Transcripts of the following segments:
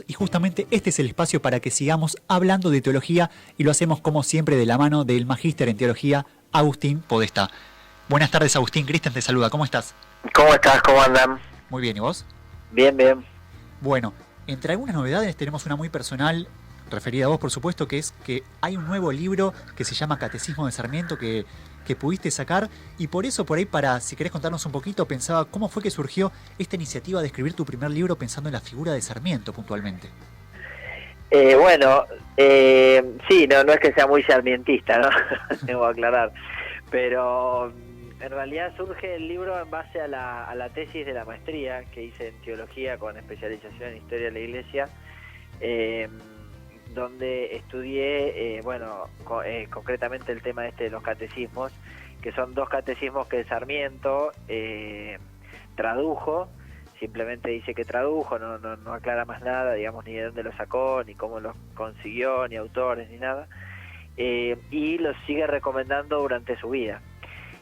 y justamente este es el espacio para que sigamos hablando de teología y lo hacemos como siempre de la mano del magíster en teología, Agustín Podestá. Buenas tardes, Agustín. Cristian te saluda. ¿Cómo estás? ¿Cómo estás? ¿Cómo andan? Muy bien, ¿y vos? Bien, bien. Bueno, entre algunas novedades tenemos una muy personal, referida a vos por supuesto, que es que hay un nuevo libro que se llama Catecismo de Sarmiento que pudiste sacar, y por eso, por ahí, para, si querés contarnos un poquito, pensaba cómo fue que surgió esta iniciativa de escribir tu primer libro pensando en la figura de Sarmiento puntualmente. Sí, no es que sea muy sarmientista, ¿no? Tengo que aclarar. Pero en realidad surge el libro en base a la tesis de la maestría que hice en teología con especialización en historia de la Iglesia, donde estudié, concretamente el tema de los catecismos, que son dos catecismos que Sarmiento tradujo. Simplemente dice que tradujo, no aclara más nada, digamos, ni de dónde lo sacó, ni cómo lo consiguió, ni autores, ni nada, y lo sigue recomendando durante su vida,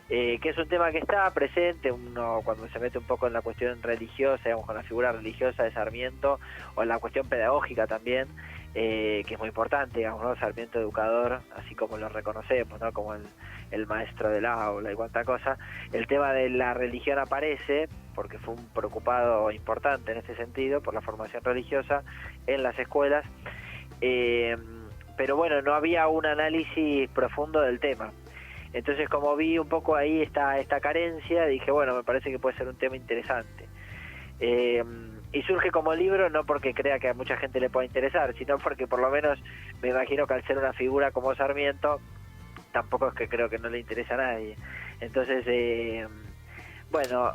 que es un tema que está presente uno cuando se mete un poco en la cuestión religiosa, digamos, con la figura religiosa de Sarmiento, o en la cuestión pedagógica también, que es muy importante, digamos, ¿no? Sarmiento educador, así como lo reconocemos, ¿no? Como el maestro del aula y cuánta cosa. El tema de la religión aparece porque fue un preocupado importante en este sentido por la formación religiosa en las escuelas, pero bueno, no había un análisis profundo del tema. Entonces, como vi un poco ahí esta carencia, dije, bueno, me parece que puede ser un tema interesante. Y surge como libro no porque crea que a mucha gente le pueda interesar, sino porque por lo menos me imagino que al ser una figura como Sarmiento, tampoco es que creo que no le interesa a nadie. Entonces,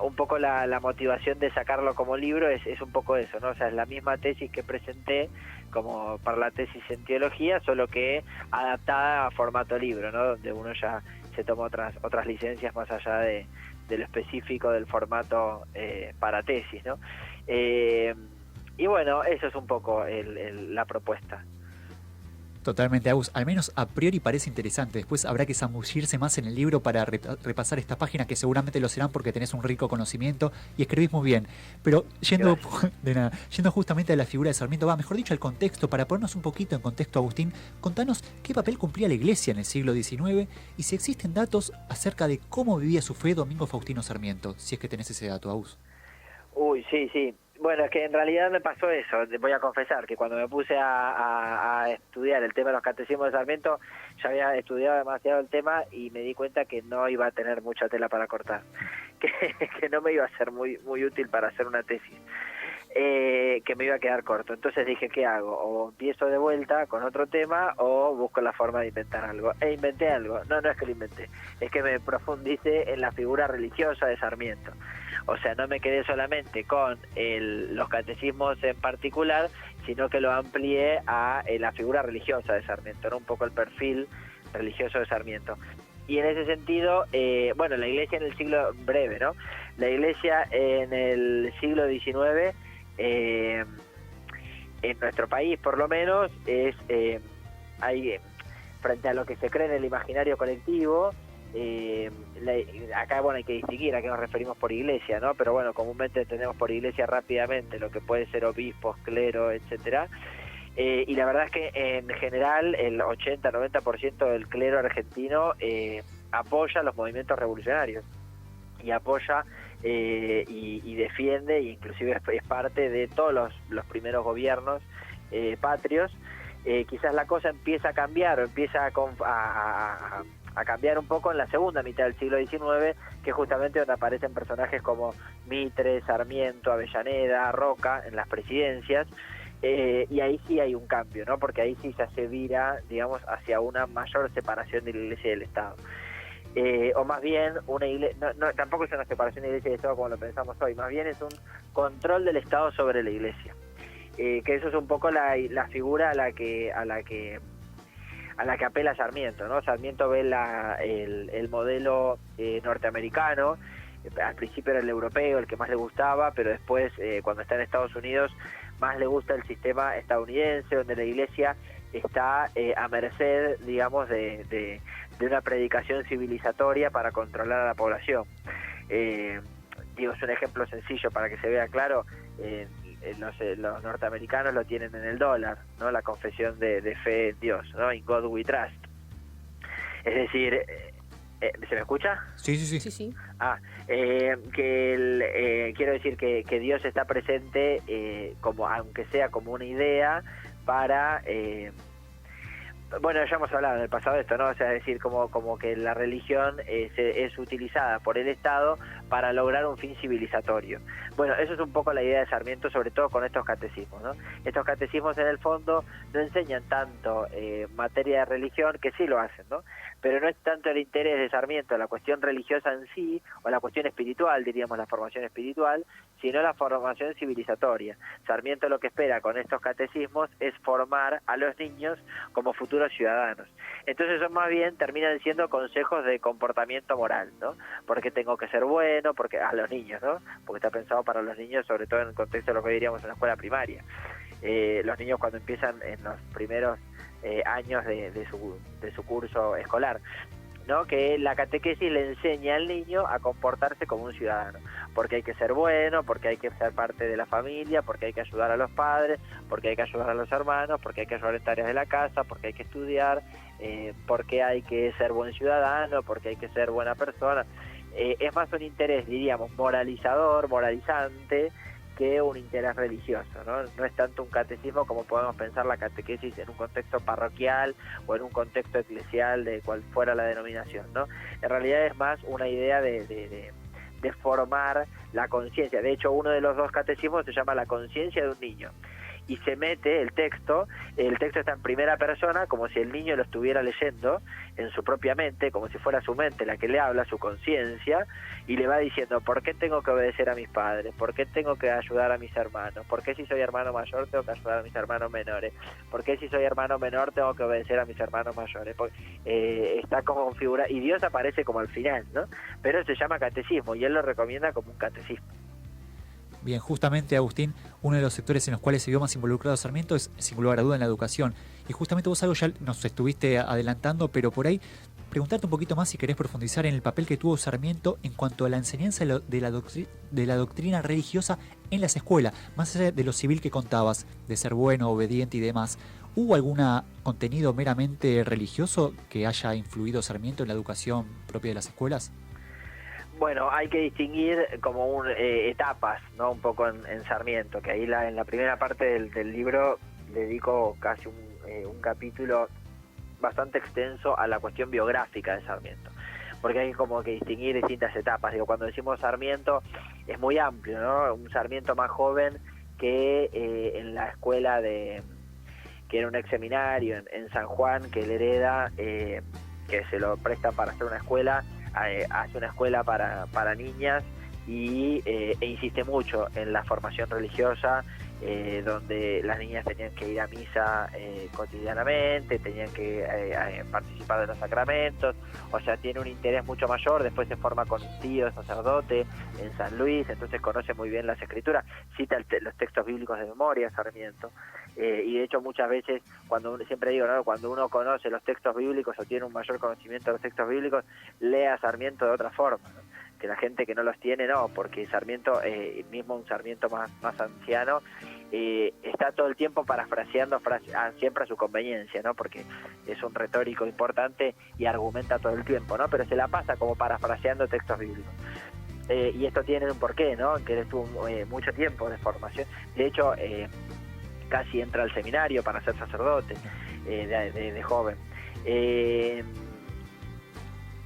un poco la motivación de sacarlo como libro es un poco eso, ¿no? O sea, es la misma tesis que presenté como para la tesis en teología, solo que adaptada a formato libro, ¿no? Donde uno ya se toma otras licencias más allá de lo específico del formato para tesis, ¿no? Y bueno, eso es un poco la propuesta. Totalmente, Agus. Al menos a priori parece interesante. Después habrá que zambullirse más en el libro para repasar estas páginas, que seguramente lo serán porque tenés un rico conocimiento y escribís muy bien. Pero yendo justamente a la figura de Sarmiento, mejor dicho, al contexto, para ponernos un poquito en contexto, Agustín, contanos qué papel cumplía la Iglesia en el siglo XIX y si existen datos acerca de cómo vivía su fe Domingo Faustino Sarmiento, si es que tenés ese dato, Agus. Uy, sí. Bueno, es que en realidad me pasó eso, voy a confesar, que cuando me puse a estudiar el tema de los catecismos de Sarmiento, ya había estudiado demasiado el tema y me di cuenta que no iba a tener mucha tela para cortar, que no me iba a ser muy útil para hacer una tesis, que me iba a quedar corto. Entonces dije, ¿qué hago? O empiezo de vuelta con otro tema o busco la forma de inventar algo. E inventé algo. No es que lo inventé, es que me profundicé en la figura religiosa de Sarmiento. O sea, no me quedé solamente con los catecismos en particular, sino que lo amplié a la figura religiosa de Sarmiento, ¿no? Un poco el perfil religioso de Sarmiento. Y en ese sentido, la Iglesia en el siglo breve, ¿no? La Iglesia en el siglo XIX, en nuestro país por lo menos, hay frente a lo que se cree en el imaginario colectivo, acá hay que distinguir a qué nos referimos por iglesia, ¿no? Pero bueno, comúnmente entendemos por iglesia rápidamente lo que puede ser obispos, clero, etcétera. Y la verdad es que en general el 80-90% del clero argentino apoya los movimientos revolucionarios y apoya y defiende, e inclusive es parte de todos los primeros gobiernos patrios. Quizás la cosa empieza a cambiar o empieza a cambiar un poco en la segunda mitad del siglo XIX, que es justamente donde aparecen personajes como Mitre, Sarmiento, Avellaneda, Roca en las presidencias, y ahí sí hay un cambio, ¿no? Porque ahí sí se vira, digamos, hacia una mayor separación de la Iglesia y del Estado. O más bien, una iglesia, tampoco es una separación de Iglesia y Estado como lo pensamos hoy, más bien es un control del Estado sobre la Iglesia. Que eso es un poco la figura a la que apela Sarmiento, ¿no? Sarmiento ve el modelo norteamericano. Al principio era el europeo el que más le gustaba, pero después, cuando está en Estados Unidos, más le gusta el sistema estadounidense, donde la Iglesia está a merced, digamos, de una predicación civilizatoria para controlar a la población. Es un ejemplo sencillo para que se vea claro. los norteamericanos lo tienen en el dólar, ¿no? La confesión de fe en Dios, ¿no? In God we trust. Es decir, ¿se me escucha? Sí. Quiero decir que Dios está presente, como aunque sea como una idea para... bueno, ya hemos hablado en el pasado de esto, ¿no? O sea, decir, como que la religión es utilizada por el Estado para lograr un fin civilizatorio. Bueno, eso es un poco la idea de Sarmiento, sobre todo con estos catecismos, ¿no? Estos catecismos en el fondo no enseñan tanto materia de religión, que sí lo hacen, ¿no? Pero no es tanto el interés de Sarmiento la cuestión religiosa en sí, o la cuestión espiritual, diríamos la formación espiritual, sino la formación civilizatoria. Sarmiento lo que espera con estos catecismos es formar a los niños como futuros ciudadanos. Entonces son más bien, terminan siendo consejos de comportamiento moral, ¿no? Porque tengo que ser bueno, porque a los niños, ¿no? Porque está pensado para los niños, sobre todo en el contexto de lo que diríamos en la escuela primaria. Los niños cuando empiezan en los primeros años de su curso escolar, ¿no? Que la catequesis le enseña al niño a comportarse como un ciudadano, porque hay que ser bueno, porque hay que ser parte de la familia, porque hay que ayudar a los padres, porque hay que ayudar a los hermanos, porque hay que ayudar en tareas de la casa, porque hay que estudiar, porque hay que ser buen ciudadano, porque hay que ser buena persona. Es más un interés, diríamos, moralizador, moralizante, que un interés religioso, ¿no? No es tanto un catecismo como podemos pensar la catequesis en un contexto parroquial o en un contexto eclesial, de cual fuera la denominación, ¿no? En realidad es más una idea de formar la conciencia. De hecho, uno de los dos catecismos se llama La conciencia de un niño. Y se mete el texto está en primera persona, como si el niño lo estuviera leyendo en su propia mente, como si fuera su mente la que le habla, su conciencia, y le va diciendo, ¿por qué tengo que obedecer a mis padres? ¿Por qué tengo que ayudar a mis hermanos? ¿Por qué si soy hermano mayor tengo que ayudar a mis hermanos menores? ¿Por qué si soy hermano menor tengo que obedecer a mis hermanos mayores? Está como figura, y Dios aparece como al final, ¿no? Pero se llama catecismo, y él lo recomienda como un catecismo. Bien, justamente, Agustín, uno de los sectores en los cuales se vio más involucrado Sarmiento es, sin lugar a duda, en la educación. Y justamente vos algo ya nos estuviste adelantando, pero por ahí preguntarte un poquito más si querés profundizar en el papel que tuvo Sarmiento en cuanto a la enseñanza de la doctrina religiosa en las escuelas, más allá de lo civil que contabas, de ser bueno, obediente y demás. ¿Hubo algún contenido meramente religioso que haya influido Sarmiento en la educación propia de las escuelas? Bueno, hay que distinguir como etapas, ¿no? Un poco en Sarmiento, que ahí en la primera parte del libro dedico casi un capítulo bastante extenso a la cuestión biográfica de Sarmiento, porque hay como que distinguir distintas etapas. Digo, cuando decimos Sarmiento es muy amplio, ¿no? Un Sarmiento más joven que en la escuela que era un ex seminario en San Juan, que él hereda, que se lo prestan para hacer una escuela. Hace una escuela para niñas e insiste mucho en la formación religiosa, donde las niñas tenían que ir a misa cotidianamente, tenían que participar de los sacramentos, o sea, tiene un interés mucho mayor. Después se forma con un tío sacerdote en San Luis, entonces conoce muy bien las escrituras, cita los textos bíblicos de memoria, Sarmiento, y de hecho muchas veces, siempre digo, ¿no? Cuando uno conoce los textos bíblicos o tiene un mayor conocimiento de los textos bíblicos, lee a Sarmiento de otra forma, ¿no? Que la gente que no los tiene, no, porque Sarmiento, mismo un Sarmiento más anciano, está todo el tiempo parafraseando siempre a su conveniencia, ¿no? Porque es un retórico importante y argumenta todo el tiempo, ¿no? Pero se la pasa como parafraseando textos bíblicos. Y esto tiene un porqué, ¿no? Que él estuvo mucho tiempo de formación. De hecho, casi entra al seminario para ser sacerdote de joven.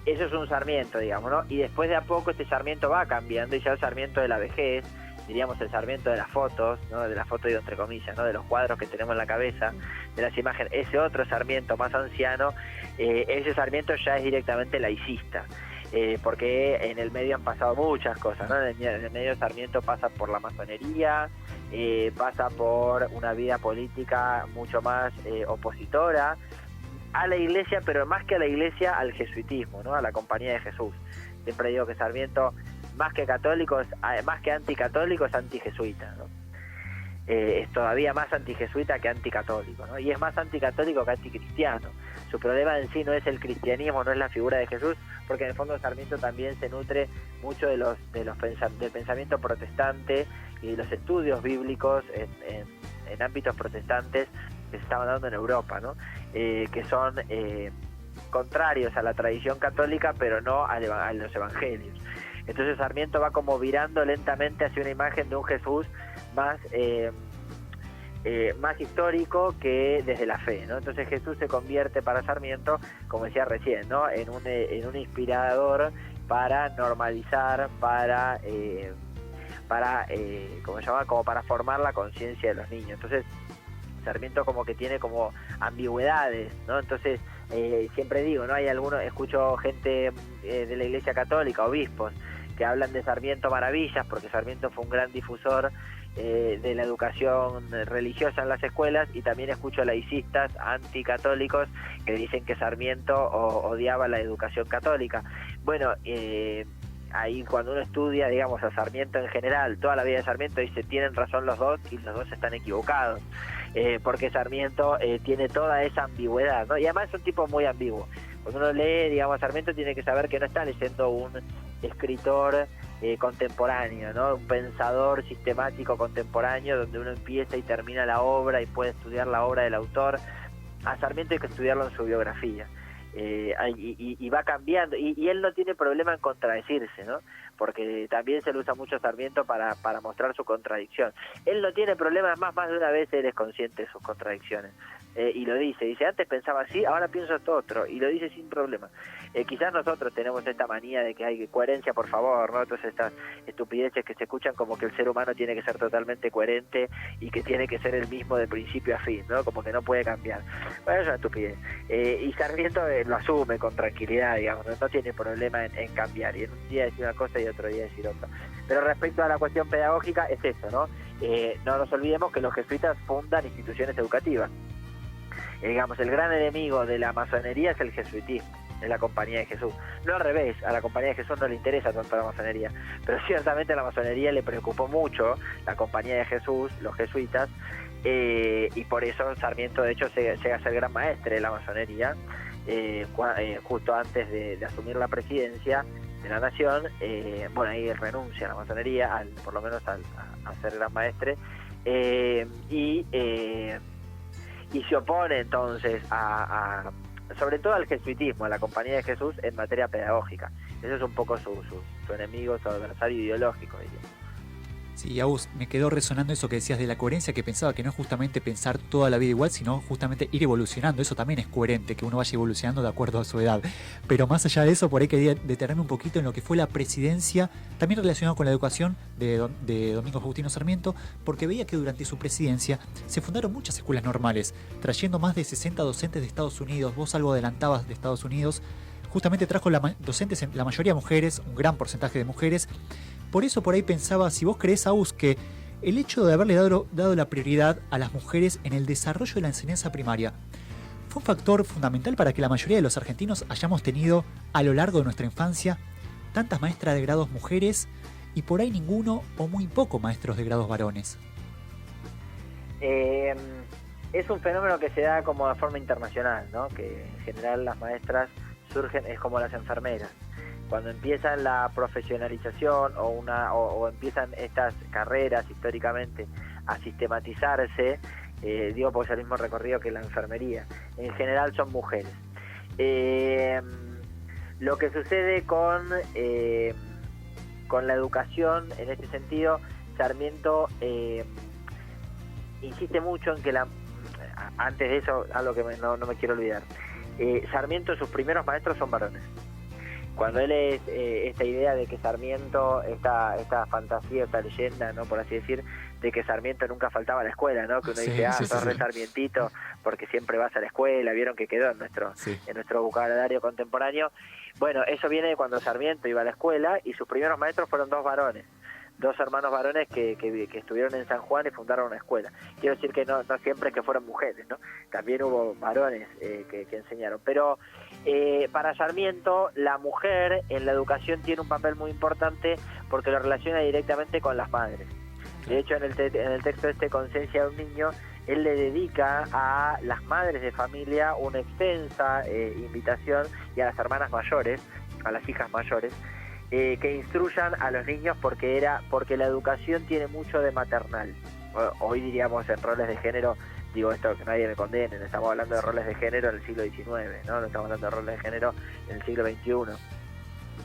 Eso es un Sarmiento, digamos, ¿no? Y después de a poco este Sarmiento va cambiando, y ya el Sarmiento de la vejez, diríamos el Sarmiento de las fotos, ¿no? De la foto, digo, entre comillas, ¿no? De los cuadros que tenemos en la cabeza, de las imágenes. Ese otro Sarmiento más anciano, ese Sarmiento ya es directamente laicista, porque en el medio han pasado muchas cosas, ¿no? En el medio Sarmiento pasa por la masonería, pasa por una vida política mucho más opositora a la iglesia, pero más que a la iglesia, al jesuitismo, ¿no? A la Compañía de Jesús. Siempre digo que Sarmiento, más que católico, más que anticatólico, es antijesuita, ¿no? Es todavía más antijesuita que anticatólico, ¿no? Y es más anticatólico que anticristiano, su problema en sí no es el cristianismo, no es la figura de Jesús, porque en el fondo Sarmiento también se nutre mucho del pensamiento protestante y de los estudios bíblicos en ámbitos protestantes que se estaban dando en Europa, ¿no? Que son contrarios a la tradición católica, pero no a los evangelios. Entonces Sarmiento va como virando lentamente hacia una imagen de un Jesús más histórico que desde la fe, ¿no? Entonces Jesús se convierte para Sarmiento, como decía recién, ¿no? en un inspirador para normalizar, ¿cómo se llama? Como para formar la conciencia de los niños. Entonces Sarmiento como que tiene como ambigüedades, ¿no? Entonces siempre digo, ¿no? Hay algunos, escucho gente de la Iglesia Católica, obispos, que hablan de Sarmiento maravillas, porque Sarmiento fue un gran difusor de la educación religiosa en las escuelas, y también escucho laicistas anticatólicos que dicen que Sarmiento odiaba la educación católica. Bueno, ahí cuando uno estudia, digamos, a Sarmiento en general, toda la vida de Sarmiento, dice, tienen razón los dos y los dos están equivocados, porque Sarmiento tiene toda esa ambigüedad, ¿no? Y además es un tipo muy ambiguo. Cuando uno lee, digamos, Sarmiento tiene que saber que no está leyendo un escritor contemporáneo, ¿no? Un pensador sistemático contemporáneo donde uno empieza y termina la obra y puede estudiar la obra del autor. A Sarmiento hay que estudiarlo en su biografía. Y va cambiando, y él no tiene problema en contradecirse, ¿no? Porque también se le usa mucho a Sarmiento para mostrar su contradicción. Él no tiene problemas, más de una vez él es consciente de sus contradicciones, y lo dice, antes pensaba así, ahora pienso esto otro, y lo dice sin problema. Quizás nosotros tenemos esta manía de que hay coherencia, por favor, ¿no? Entonces estas estupideces que se escuchan como que el ser humano tiene que ser totalmente coherente y que tiene que ser el mismo de principio a fin, ¿no? Como que no puede cambiar. Bueno, es una estupidez. Y Sarmiento lo asume con tranquilidad, digamos, no tiene problema en cambiar, y en un día decir una cosa y otro día decir otra. Pero respecto a la cuestión pedagógica, es eso, ¿no? No nos olvidemos que los jesuitas fundan instituciones educativas. Digamos, el gran enemigo de la masonería es el jesuitismo, es la Compañía de Jesús. No al revés, a la Compañía de Jesús no le interesa tanto la masonería, pero ciertamente a la masonería le preocupó mucho la Compañía de Jesús, los jesuitas, y por eso Sarmiento de hecho llega a ser gran maestre de la masonería, justo antes de asumir la presidencia de la nación. Bueno, ahí renuncia a la masonería, por lo menos a ser gran maestre, y se opone entonces sobre todo al jesuitismo, a la Compañía de Jesús en materia pedagógica. Eso es un poco su enemigo, su adversario ideológico, diría. Sí, Agus, me quedó resonando eso que decías de la coherencia, que pensaba que no es justamente pensar toda la vida igual, sino justamente ir evolucionando. Eso también es coherente, que uno vaya evolucionando de acuerdo a su edad. Pero más allá de eso, por ahí quería detenerme un poquito en lo que fue la presidencia, también relacionado con la educación de Domingo Faustino Sarmiento, porque veía que durante su presidencia se fundaron muchas escuelas normales, trayendo más de 60 docentes de Estados Unidos. Vos algo adelantabas de Estados Unidos. Justamente trajo docentes, la mayoría mujeres, un gran porcentaje de mujeres. Por eso por ahí pensaba, si vos creés, Agus, que el hecho de haberle dado la prioridad a las mujeres en el desarrollo de la enseñanza primaria fue un factor fundamental para que la mayoría de los argentinos hayamos tenido a lo largo de nuestra infancia tantas maestras de grados mujeres y por ahí ninguno o muy poco maestros de grados varones. Es un fenómeno que se da como de forma internacional, ¿no? Que en general las maestras es como las enfermeras. Cuando empiezan la profesionalización o empiezan estas carreras históricamente a sistematizarse, digo porque es el mismo recorrido que la enfermería, en general son mujeres. Lo que sucede con la educación, en este sentido, Sarmiento insiste mucho en que antes de eso, algo que no me quiero olvidar, Sarmiento, sus primeros maestros son varones. Cuando él esta idea de que Sarmiento, esta fantasía, esta leyenda, ¿no?, por así decir, de que Sarmiento nunca faltaba a la escuela, ¿no? Que uno dice, sos re sarmientito porque siempre vas a la escuela, vieron que quedó en nuestro vocabulario contemporáneo. Bueno, eso viene de cuando Sarmiento iba a la escuela y sus primeros maestros fueron dos varones, dos hermanos varones que estuvieron en San Juan y fundaron una escuela. Quiero decir que no siempre es que fueron mujeres, ¿no? También hubo varones que enseñaron. Pero para Sarmiento, la mujer en la educación tiene un papel muy importante porque lo relaciona directamente con las madres. De hecho, en el texto Conciencia de un niño, él le dedica a las madres de familia una extensa invitación, y a las hermanas mayores, a las hijas mayores, que instruyan a los niños porque la educación tiene mucho de maternal. Hoy diríamos en roles de género, digo esto que nadie me condene, no estamos hablando de roles de género en el siglo XIX, no estamos hablando de roles de género en el siglo XXI.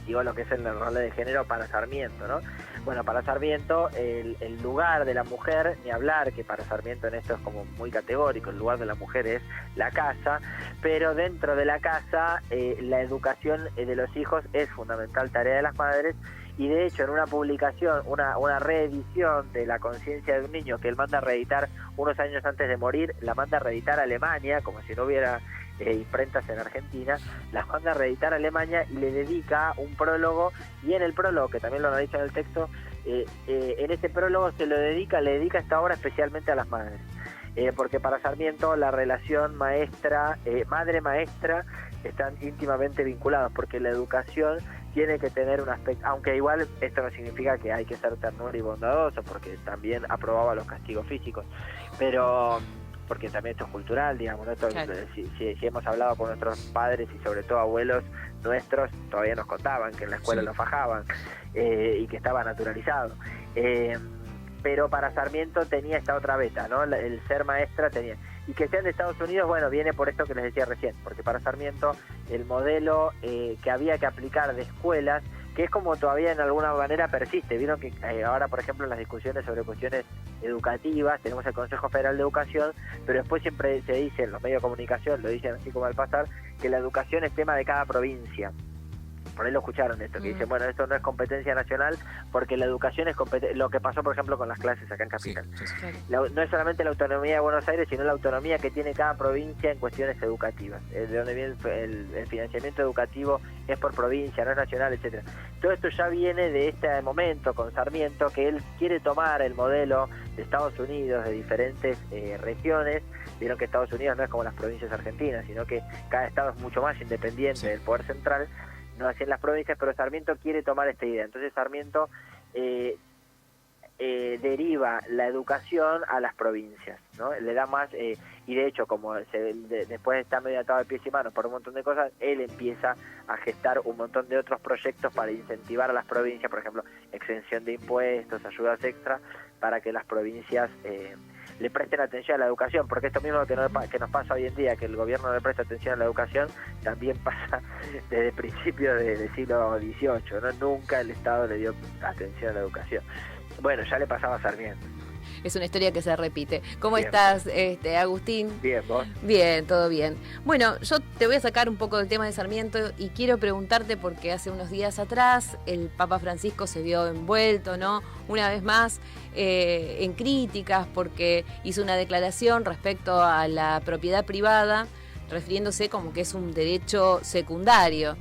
Digo lo que es el rol de género para Sarmiento, ¿no? Bueno, para Sarmiento el lugar de la mujer, ni hablar, que para Sarmiento en esto es como muy categórico, el lugar de la mujer es la casa, pero dentro de la casa la educación de los hijos es fundamental tarea de las madres, y de hecho en una publicación, una reedición de La conciencia de un niño que él manda a reeditar unos años antes de morir, la manda a reeditar a Alemania, como si no hubiera imprentas en Argentina, las manda a reeditar a Alemania y le dedica un prólogo, y en el prólogo, que también lo analiza en el texto, en ese prólogo le dedica esta obra especialmente a las madres, porque para Sarmiento la relación madre-maestra están íntimamente vinculados, porque la educación tiene que tener un aspecto, aunque igual esto no significa que hay que ser ternura y bondadoso, porque también aprobaba los castigos físicos, pero porque también esto es cultural, digamos, ¿no? Claro. Si hemos hablado con nuestros padres y sobre todo abuelos nuestros, todavía nos contaban que en la escuela lo fajaban y que estaba naturalizado. Pero para Sarmiento tenía esta otra beta, ¿no? El ser maestra tenía. Y que sean de Estados Unidos, bueno, viene por esto que les decía recién, porque para Sarmiento el modelo que había que aplicar de escuelas, que es como todavía en alguna manera persiste. Vieron que ahora, por ejemplo, en las discusiones sobre cuestiones educativas, tenemos el Consejo Federal de Educación, pero después siempre se dice, en los medios de comunicación, lo dicen así como al pasar, que la educación es tema de cada provincia. Por ahí lo escucharon esto, que dicen, bueno, esto no es competencia nacional, porque la educación es lo que pasó, por ejemplo, con las clases acá en Capital. Sí. No es solamente la autonomía de Buenos Aires, sino la autonomía que tiene cada provincia en cuestiones educativas. De donde viene el financiamiento educativo es por provincia, no es nacional, etcétera. Todo esto ya viene de este momento con Sarmiento, que él quiere tomar el modelo de Estados Unidos, de diferentes regiones. Vieron que Estados Unidos no es como las provincias argentinas, sino que cada estado es mucho más independiente del poder central, no así en las provincias, pero Sarmiento quiere tomar esta idea. Entonces Sarmiento deriva la educación a las provincias, ¿no? Le da más, y de hecho, como después está medio atado de pies y manos por un montón de cosas, él empieza a gestar un montón de otros proyectos para incentivar a las provincias, por ejemplo, exención de impuestos, ayudas extra, para que las provincias le presten atención a la educación, porque esto mismo que nos pasa hoy en día, que el gobierno le presta atención a la educación, también pasa desde principios del siglo XVIII, ¿no? Nunca el Estado le dio atención a la educación. Bueno, ya le pasaba a Sarmiento. Es una historia que se repite. ¿Cómo bien. Estás, Agustín? Bien, ¿vos? Bien, todo bien. Bueno, yo te voy a sacar un poco del tema de Sarmiento y quiero preguntarte, porque hace unos días atrás el Papa Francisco se vio envuelto, ¿no? Una vez más en críticas, porque hizo una declaración respecto a la propiedad privada, refiriéndose como que es un derecho secundario.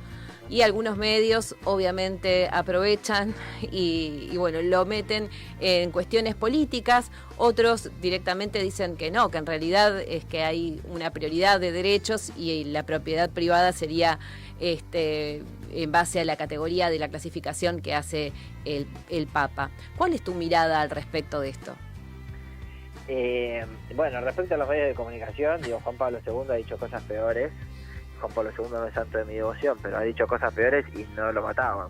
Y algunos medios obviamente aprovechan y bueno, lo meten en cuestiones políticas. Otros directamente dicen que no, que en realidad es que hay una prioridad de derechos y la propiedad privada sería en base a la categoría de la clasificación que hace el Papa. ¿Cuál es tu mirada al respecto de esto? Bueno, respecto a los medios de comunicación, digo, Juan Pablo II ha dicho cosas peores. Juan Pablo II no es santo de mi devoción, pero ha dicho cosas peores y no lo mataban.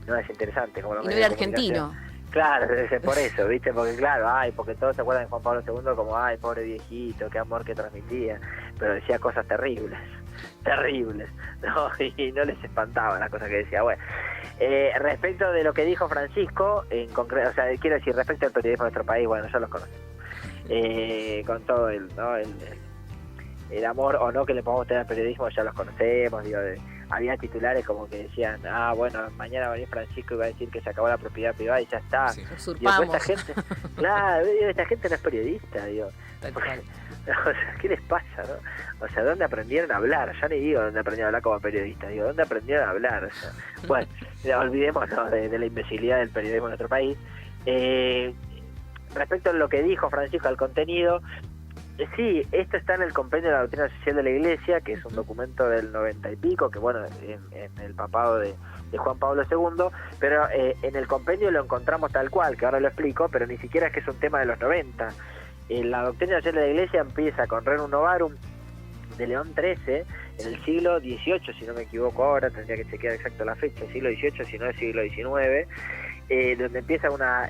No es interesante como los y no medios era argentino. Claro, es por eso, ¿viste? Porque claro, porque todos se acuerdan de Juan Pablo II como, pobre viejito, qué amor que transmitía, pero decía cosas terribles, ¿no? Y no les espantaban las cosas que decía. Bueno, respecto de lo que dijo Francisco, en concreto, o sea, quiero decir, respecto al periodismo de nuestro país, bueno, ya los conocemos. Con todo el amor o no que le podemos tener al periodismo, ya los conocemos, digo, había titulares como que decían, bueno, mañana va a venir Francisco y va a decir que se acabó la propiedad privada y ya está. Sí. Usurpamos. Digo, esta gente, claro, esta gente no es periodista, digo. Porque, o sea, ¿qué les pasa, no? O sea, ¿dónde aprendieron a hablar? Ya ni digo dónde aprendieron a hablar como periodistas, digo, ¿dónde aprendieron a hablar? O sea, bueno, olvidémonos de la imbecilidad del periodismo en nuestro país. Respecto a lo que dijo Francisco, al contenido, sí, esto está en el Compendio de la Doctrina Social de la Iglesia, que es un documento del 90 y pico, que bueno, en el papado de Juan Pablo II, pero en el compendio lo encontramos tal cual, que ahora lo explico, pero ni siquiera es que es un tema de los 90. la doctrina social de la Iglesia empieza con Rerum Novarum de León XIII en el siglo XVIII, si no me equivoco ahora, tendría que chequear exacto la fecha, siglo XVIII, si no es siglo XIX, donde empieza una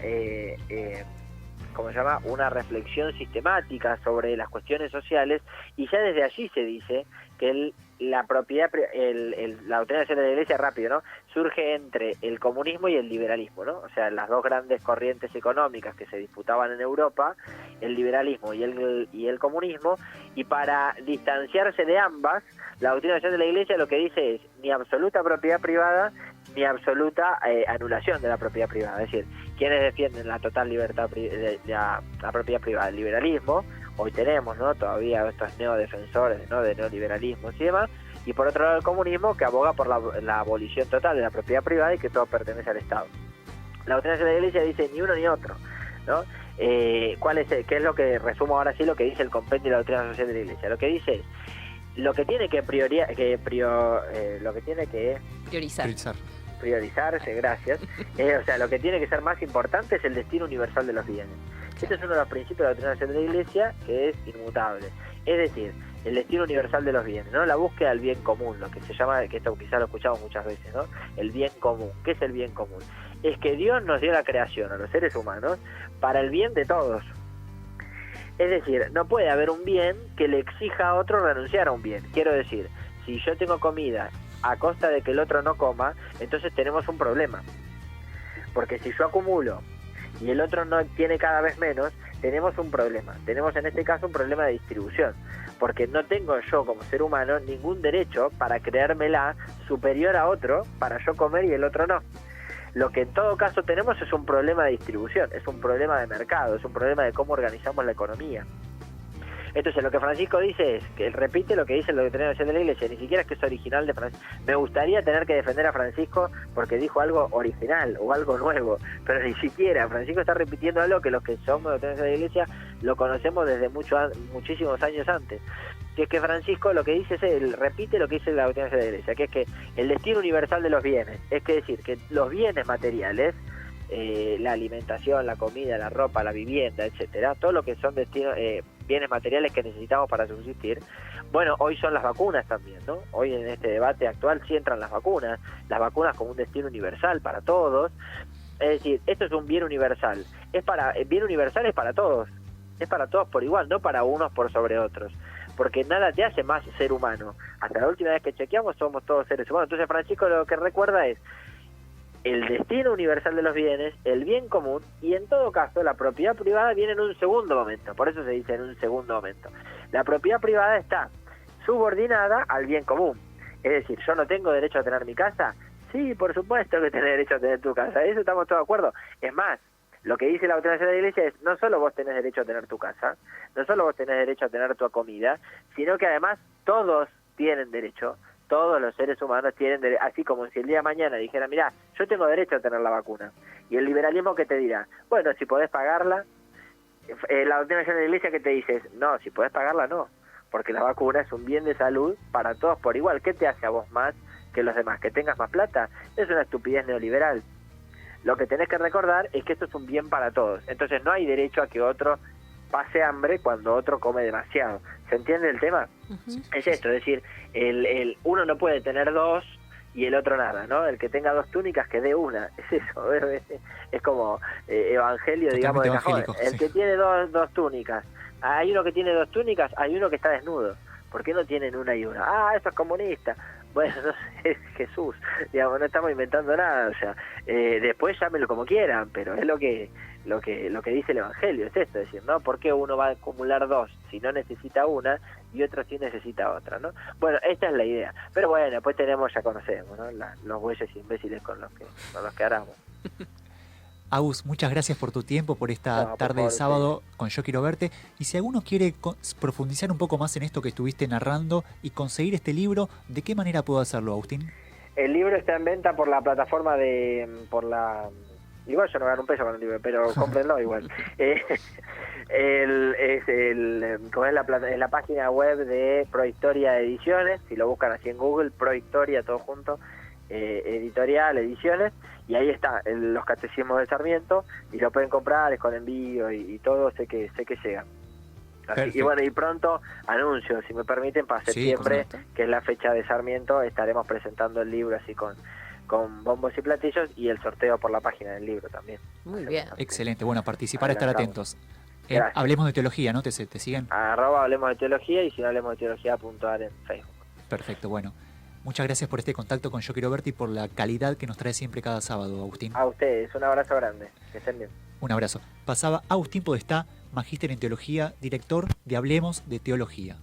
¿cómo se llama? Una reflexión sistemática sobre las cuestiones sociales, y ya desde allí se dice que la propiedad, la doctrina social de la Iglesia, rápido, ¿no?, surge entre el comunismo y el liberalismo, ¿no? O sea, las dos grandes corrientes económicas que se disputaban en Europa, el liberalismo y el comunismo, y para distanciarse de ambas, la doctrina social de la Iglesia lo que dice es ni absoluta propiedad privada ni absoluta anulación de la propiedad privada. Es decir, quienes defienden la total libertad de la propiedad privada, el liberalismo, hoy tenemos, ¿no?, todavía estos neodefensores, ¿no?, de neoliberalismo y demás, y por otro lado el comunismo, que aboga por la abolición total de la propiedad privada y que todo pertenece al Estado. La doctrina de la Iglesia dice ni uno ni otro, ¿no? ¿Qué es lo que resumo ahora sí lo que dice el compendio de la doctrina social de la Iglesia? Lo que dice es lo que tiene que priorizarse, gracias. O sea, lo que tiene que ser más importante es el destino universal de los bienes. Este es uno de los principios de la doctrina social de la Iglesia, que es inmutable. Es decir, el destino universal de los bienes, ¿no? La búsqueda del bien común, lo que se llama, que esto quizás lo escuchamos muchas veces, ¿no? El bien común. ¿Qué es el bien común? Es que Dios nos dio la creación a los seres humanos para el bien de todos. Es decir, no puede haber un bien que le exija a otro renunciar a un bien. Quiero decir, si yo tengo comida a costa de que el otro no coma, entonces tenemos un problema. Porque si yo acumulo y el otro no tiene cada vez menos, tenemos un problema. Tenemos en este caso un problema de distribución. Porque no tengo yo como ser humano ningún derecho para creérmela superior a otro para yo comer y el otro no. Lo que en todo caso tenemos es un problema de distribución, es un problema de mercado, es un problema de cómo organizamos la economía. Entonces lo que Francisco dice es que él repite lo que dice la doctrina social de la Iglesia, ni siquiera es que es original de Francisco. Me gustaría tener que defender a Francisco porque dijo algo original o algo nuevo, pero ni siquiera. Francisco está repitiendo algo que los que somos de la doctrina social de la Iglesia lo conocemos desde muchísimos años antes. Que es que Francisco lo que dice es, él repite lo que dice la doctrina social de la Iglesia, que es que el destino universal de los bienes, es que decir, que los bienes materiales, la alimentación, la comida, la ropa, la vivienda, etcétera, todo lo que son bienes materiales que necesitamos para subsistir, bueno, hoy son las vacunas también, ¿no? Hoy en este debate actual sí entran las vacunas como un destino universal para todos. Es decir, esto es un bien universal, bien universal es para todos por igual, no para unos por sobre otros, porque nada te hace más ser humano. Hasta la última vez que chequeamos somos todos seres humanos. Entonces Francisco lo que recuerda es el destino universal de los bienes, el bien común, y en todo caso la propiedad privada viene en un segundo momento. Por eso se dice en un segundo momento. La propiedad privada está subordinada al bien común. Es decir, ¿yo no tengo derecho a tener mi casa? Sí, por supuesto que tenés derecho a tener tu casa. Eso estamos todos de acuerdo. Es más, lo que dice la doctrina de la Iglesia es no solo vos tenés derecho a tener tu casa, no solo vos tenés derecho a tener tu comida, sino que además todos tienen derecho. Todos los seres humanos tienen derecho, así como si el día de mañana dijera, mirá, yo tengo derecho a tener la vacuna. Y el liberalismo, ¿qué te dirá? Bueno, si podés pagarla. La doctrina de la Iglesia, ¿qué te dice? No, si podés pagarla, no. Porque la vacuna es un bien de salud para todos por igual. ¿Qué te hace a vos más que los demás? ¿Que tengas más plata? Es una estupidez neoliberal. Lo que tenés que recordar es que esto es un bien para todos. Entonces no hay derecho a que otro pase hambre cuando otro come demasiado. ¿Se entiende el tema? Uh-huh. Es esto, es decir, uno no puede tener dos y el otro nada, ¿no? El que tenga dos túnicas que dé una. Es eso, es como evangelio, digamos, de cajón. El que tiene dos túnicas, hay uno que tiene dos túnicas, hay uno que está desnudo. ¿Por qué no tienen una y una? Ah, eso es comunista. Bueno, no sé, es Jesús, digamos, no estamos inventando nada, o sea, después llámenlo como quieran, pero es lo que dice el Evangelio, es esto, es decir, ¿no? ¿Por qué uno va a acumular dos si no necesita una y otro sí necesita otra, ¿no? Bueno, esta es la idea, pero bueno, después ya conocemos, ¿no? Los bueyes imbéciles con los que aramos. Agus, muchas gracias por tu tiempo, por esta tarde de sábado con Yo Quiero Verte. Y si alguno quiere profundizar un poco más en esto que estuviste narrando y conseguir este libro, ¿de qué manera puedo hacerlo, Agustín? El libro está en venta por la plataforma igual yo no gano un peso con el libro, pero cómprenlo igual. Como es la página web de Prohistoria Ediciones, si lo buscan así en Google, Prohistoria todo junto, editorial, ediciones, y ahí está los catecismos de Sarmiento, y lo pueden comprar, es con envío y todo, sé que llega. Y bueno, y pronto anuncio, si me permiten, para septiembre, que es la fecha de Sarmiento, estaremos presentando el libro así con bombos y platillos y el sorteo por la página del libro también. Muy bien. Excelente, bueno, participar, estar atentos. Hablemos de Teología, ¿no? ¿Te siguen? @Hablemos de Teología y si no Hablemos de Teología.ar en Facebook. Perfecto, bueno. Muchas gracias por este contacto con Yo Quiero Verte y por la calidad que nos trae siempre cada sábado, Agustín. A ustedes, un abrazo grande. Que estén bien. Un abrazo. Pasaba Agustín Podestá, magíster en Teología, director de Hablemos de Teología.